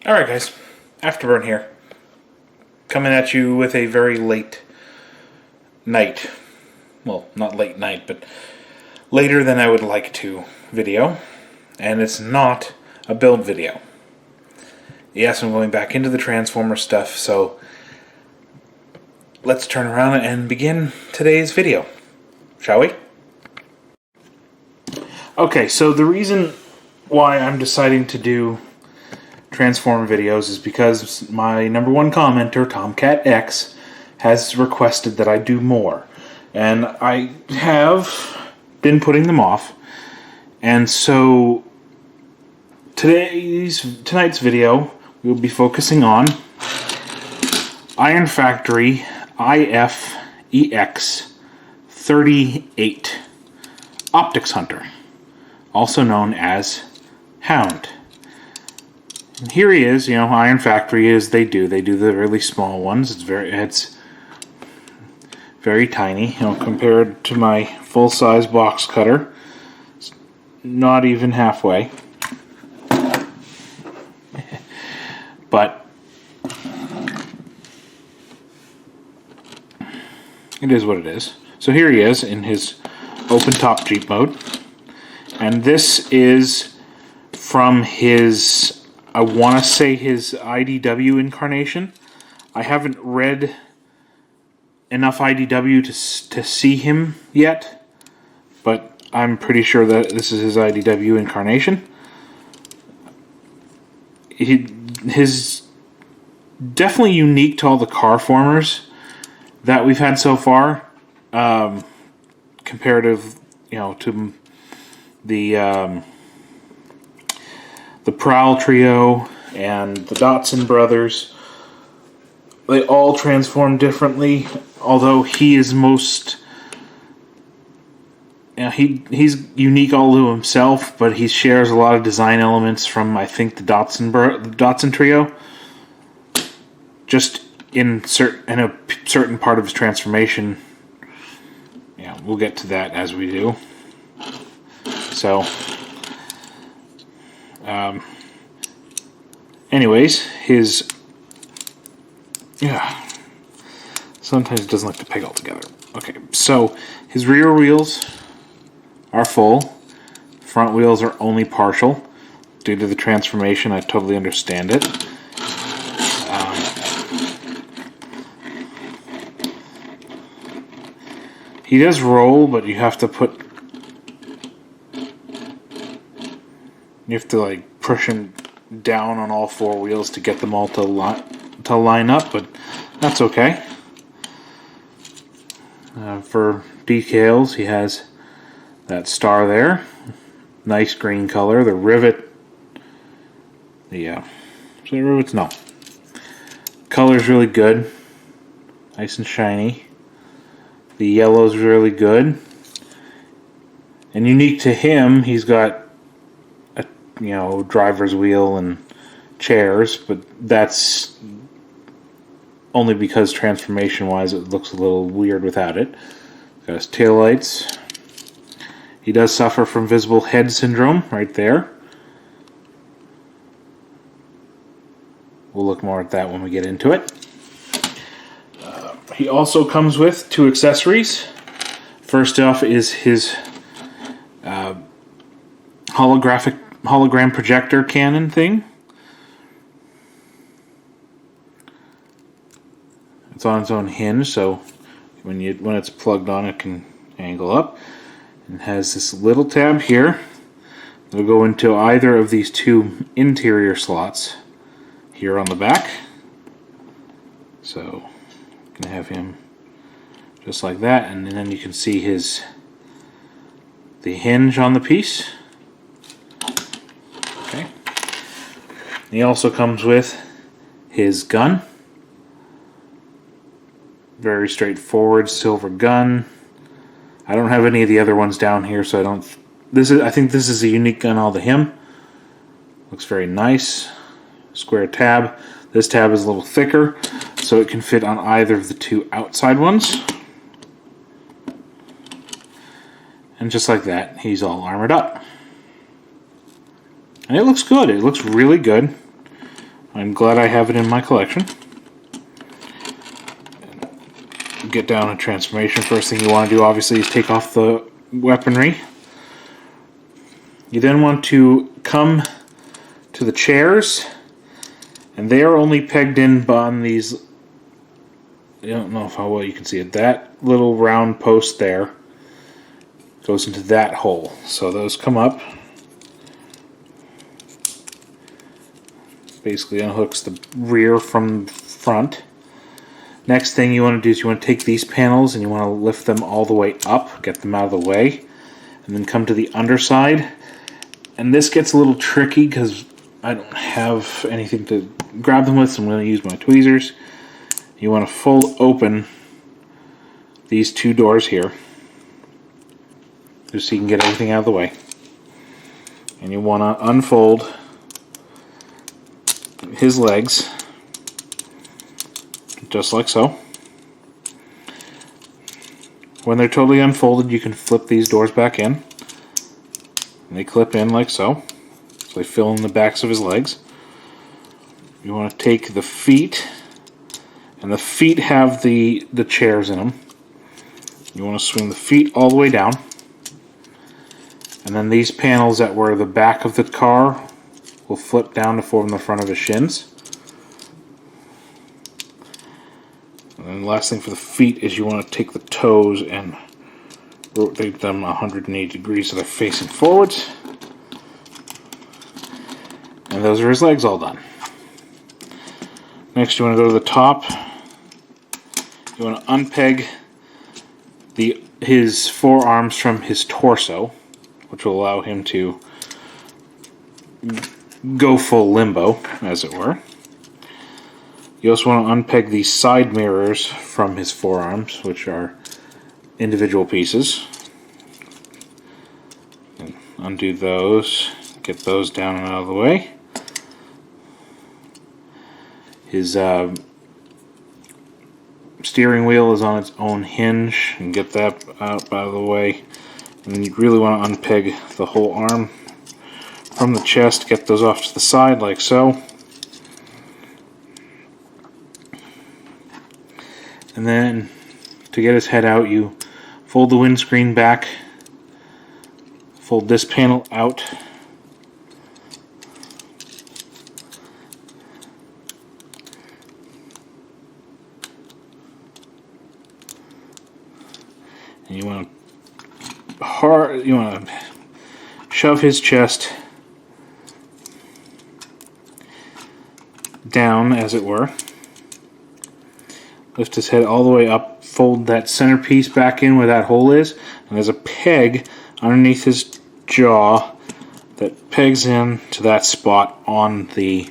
Alright guys, Afterburn here. Coming at you with a very late night. Well, not late night, but later than I would like to video. And it's not a build video. Yes, I'm going back into the Transformer stuff, so let's turn around and begin today's video. Shall we? Okay, so the reason why I'm deciding to do Transform videos is because my #1 commenter, TomcatX, has requested that I do more. And I have been putting them off. And so tonight's video we'll be focusing on Iron Factory IFEX 38 Optics Hunter, also known as Hound. And here he is. Iron Factory is they do the really small ones. It's very tiny, compared to my full-size box cutter. It's not even halfway. But it is what it is. So here he is in his open top Jeep mode. And this is from his, I want to say his IDW incarnation. I haven't read enough IDW to see him yet, but I'm pretty sure that this is his IDW incarnation. His definitely unique to all the car formers that we've had so far, comparative, to the Prowl trio and the Dotson brothers. They all transform differently, although he is most... he's unique all to himself, but he shares a lot of design elements from, I think, the Dotson trio. Just in a certain part of his transformation. Yeah, we'll get to that as we do. So, anyways, sometimes it doesn't like to peg all together. Okay, so his rear wheels are full. Front wheels are only partial. Due to the transformation, I totally understand it. He does roll, but you have to like push him down on all four wheels to get them all to line up, but that's okay. For decals, he has that star there, nice green color. The rivet, rivets? No. Color's really good, nice and shiny. The yellow's really good, and unique to him, he's got a driver's wheel and chairs, but that's only because transformation-wise it looks a little weird without it. Got his taillights. He does suffer from visible head syndrome right there. We'll look more at that when we get into it. He also comes with 2 accessories. First off is his hologram projector cannon thing. It's on its own hinge, so when it's plugged on, it can angle up. And has this little tab here. It'll go into either of these 2 interior slots here on the back. So you can have him just like that, and then you can see the hinge on the piece. Okay. He also comes with his gun. Very straightforward silver gun. I don't have any of the other ones down here, so I think this is a unique gun all to him. Looks very nice. Square tab. This tab is a little thicker, so it can fit on either of the 2 outside ones. And just like that, he's all armored up. And it looks good. It looks really good. I'm glad I have it in my collection. Get down to transformation. First thing you want to do, obviously, is take off the weaponry. You then want to come to the chairs, and they are only pegged in on these. I don't know how well you can see it. That little round post there goes into that hole. So those come up. Basically unhooks the rear from front. Next thing you want to do is you want to take these panels and you want to lift them all the way up, get them out of the way, and then come to the underside. And this gets a little tricky because I don't have anything to grab them with, so I'm going to use my tweezers. You want to fold open these two doors here, just so you can get everything out of the way. And you want to unfold his legs, just like so. When they're totally unfolded, you can flip these doors back in. And they clip in like so. So they fill in the backs of his legs. You want to take the feet, and the feet have the chairs in them. You want to swing the feet all the way down. And then these panels that were the back of the car will flip down to form the front of his shins. And then the last thing for the feet is you want to take the toes and rotate them 180 degrees so they're facing forwards. And those are his legs all done. Next you want to go to the top. You want to unpeg his forearms from his torso, which will allow him to go full limbo, as it were. You also want to unpeg the side mirrors from his forearms, which are individual pieces. And undo those, get those down and out of the way. His steering wheel is on its own hinge, and get that out of the way. And then you really want to unpeg the whole arm from the chest, get those off to the side like so. And then to get his head out, you fold the windscreen back, fold this panel out, and you want to shove his chest down, as it were. Lift his head all the way up, fold that centerpiece back in where that hole is, and there's a peg underneath his jaw that pegs in to that spot on the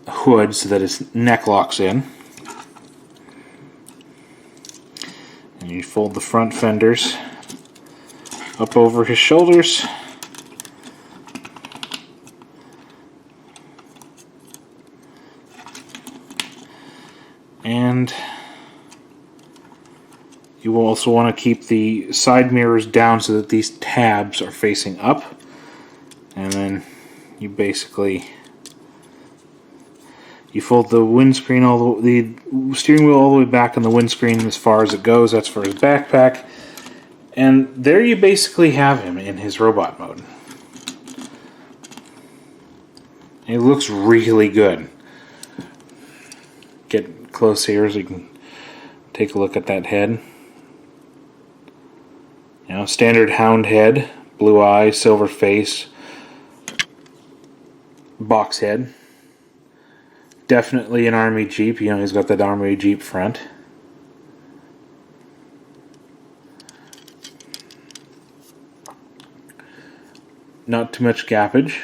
hood so that his neck locks in. And you fold the front fenders up over his shoulders. And you will also want to keep the side mirrors down so that these tabs are facing up. And then you basically fold the windscreen the steering wheel all the way back on the windscreen as far as it goes. That's for his backpack. And there you basically have him in his robot mode. It looks really good. Get close here so you can take a look at that head. You know, standard Hound head, blue eyes, silver face, box head. Definitely an Army Jeep. You know, he's got that Army Jeep front. Not too much gappage.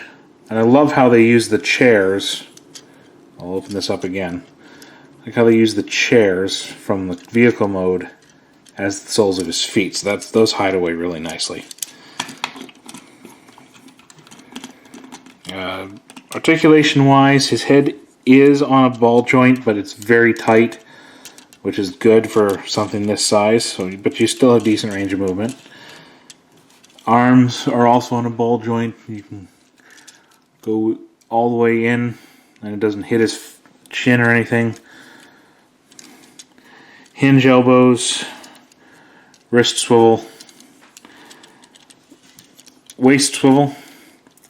And I love how they use the chairs. I'll open this up again. I like how they use the chairs from the vehicle mode as the soles of his feet. So those hide away really nicely. Articulation-wise, his head is on a ball joint, but it's very tight, which is good for something this size. But you still have decent range of movement. Arms are also on a ball joint. You can go all the way in and it doesn't hit his chin or anything. Hinge elbows, wrist swivel, waist swivel,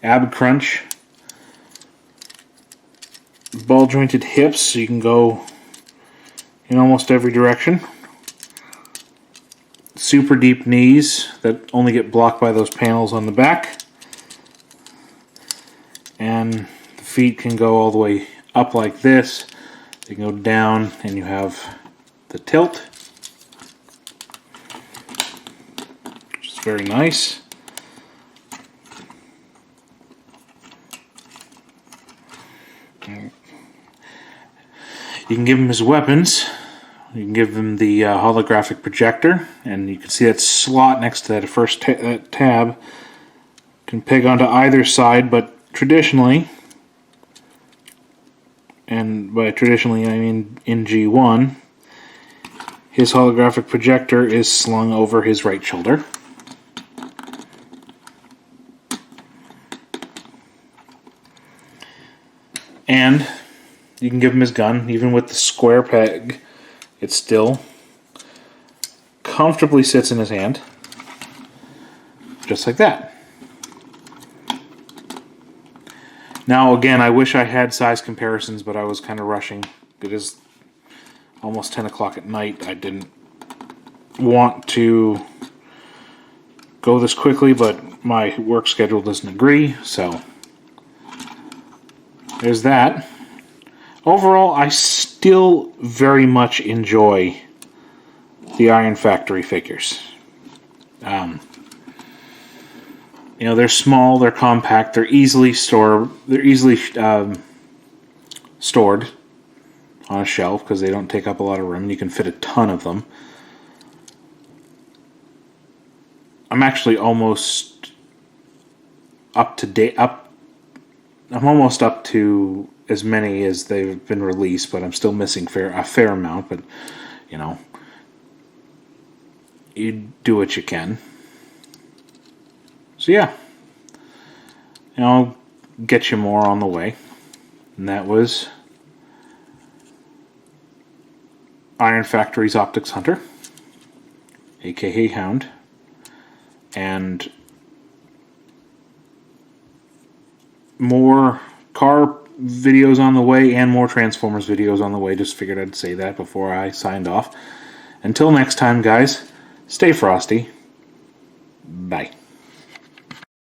ab crunch, ball jointed hips so you can go in almost every direction. Super deep knees that only get blocked by those panels on the back. And the feet can go all the way up like this. They can go down and you have the tilt, which is very nice. You can give him his weapons. You can give him the holographic projector, and you can see that slot next to that first tab. Can peg onto either side, but traditionally, and by traditionally I mean in G1, his holographic projector is slung over his right shoulder. And you can give him his gun, even with the square peg. It still comfortably sits in his hand, just like that. Now again, I wish I had size comparisons, but I was kind of rushing. It is almost 10 o'clock at night. I didn't want to go this quickly, but my work schedule doesn't agree, so there's that. Overall, I still very much enjoy the Iron Factory figures. You know, they're small, they're compact, they're easily stored on a shelf because they don't take up a lot of room, and you can fit a ton of them. I'm actually almost up to date. I'm almost up to as many as they've been released, but I'm still missing a fair amount. But you know, you do what you can. So yeah, I'll get you more on the way. And that was Iron Factory's Optics Hunter, aka Hound, and more car videos on the way and more Transformers videos on the way. Just figured I'd say that before I signed off. Until next time, guys, stay frosty. Bye.